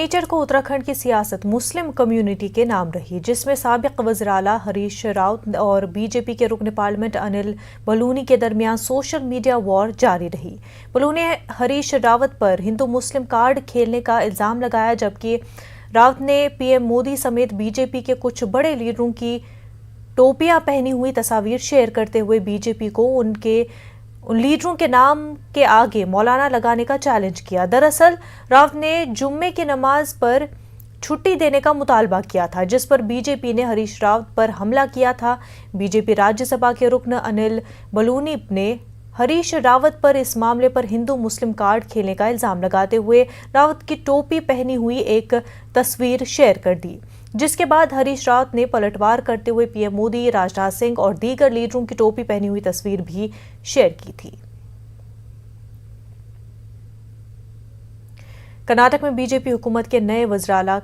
शनिचर को उत्तराखंड की सियासत मुस्लिम कम्युनिटी के नाम रही, जिसमें साबिक वज़ीर आला हरीश रावत और बीजेपी के रुकन पार्लियामेंट अनिल बलूनी के दरमियान सोशल मीडिया वॉर जारी रही। बलूनी ने हरीश रावत पर हिंदू मुस्लिम कार्ड खेलने का इल्जाम लगाया, जबकि रावत ने पीएम मोदी समेत बीजेपी के कुछ बड़े लीडरों की टोपियां पहनी हुई तस्वीर शेयर करते हुए बीजेपी को उन लीडरों के नाम के आगे मौलाना लगाने का चैलेंज किया। दरअसल रावत ने जुम्मे की नमाज पर छुट्टी देने का मुतालबा किया था, जिस पर बीजेपी ने हरीश रावत पर हमला किया था। बीजेपी राज्यसभा के रुकन अनिल बलूनी ने हरीश रावत पर इस मामले पर हिंदू मुस्लिम कार्ड खेलने का इल्जाम लगाते हुए रावत की टोपी पहनी हुई एक तस्वीर शेयर कर दी, जिसके बाद हरीश रावत ने पलटवार करते हुए पीएम मोदी, राजनाथ सिंह और दीगर लीडरों की टोपी पहनी हुई तस्वीर भी शेयर की थी। कर्नाटक में बीजेपी हुकूमत के नए वज़ीर आला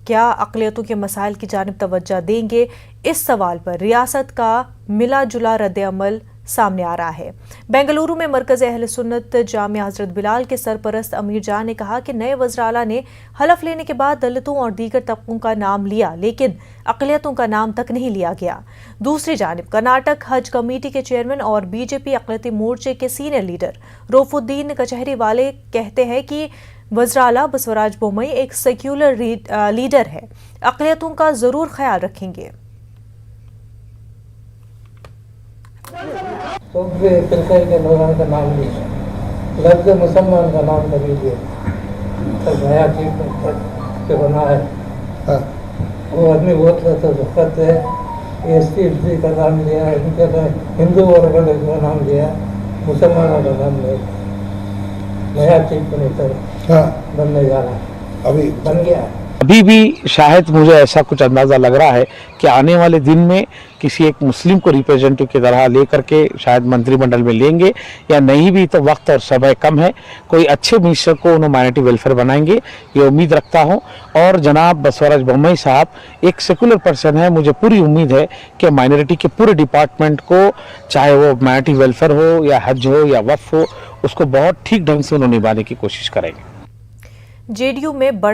क्या अक़लियतों के मसाइल की जानिब तवज्जो देंगे, इस सवाल पर रियासत का मिला जुला रद्द-ए-अमल सामने आ रहा है। बेंगलुरु में मरकज़ अहले सुन्नत जामिया हज़रत बिलाल के सरपरस्त अमीर जान ने कहा कि नए वज़ीर आला ने हलफ लेने के बाद दलितों और दीगर तबकों का नाम लिया, लेकिन अक़लियतों का नाम तक नहीं लिया गया। दूसरी जानिब कर्नाटक हज कमेटी के चेयरमैन और बीजेपी अक़लियती मोर्चे के सीनियर लीडर रऊफ़ुद्दीन कचहरी वाले कहते हैं कि वज़ीर आला बसवराज बोम्मई एक सेक्युलर लीडर है, अक़लियतों का जरूर ख्याल रखेंगे। तो के लोगों का नाम लीजिए, लफ्ज़ मुसलमान का नाम न लीजिए। नया चीज बना है, वो आदमी बहुत दुखत है। एसटी का नाम लिया, हिंदू और का नाम लिया, मुसलमानों का नाम लिया। नया चीज बनने जा रहा है, अभी बन गया है। अभी भी शायद मुझे ऐसा कुछ अंदाज़ा लग रहा है कि आने वाले दिन में किसी एक मुस्लिम को रिप्रेजेंटेटिव की तरह लेकर के शायद मंत्रिमंडल में लेंगे, या नहीं भी तो वक्त और समय कम है, कोई अच्छे मिनिस्टर को उन्होंने माइनॉरिटी वेलफेयर बनाएंगे, ये उम्मीद रखता हूं। और जनाब बसवराज बोम्मई साहब एक सेकुलर पर्सन है, मुझे पूरी उम्मीद है कि माइनॉरिटी के पूरे डिपार्टमेंट को, चाहे वो माइनॉरिटी वेलफेयर हो या हज हो या वक्फ हो, उसको बहुत ठीक ढंग से उन्होंने निभाने की कोशिश करेंगे। जेडीयू में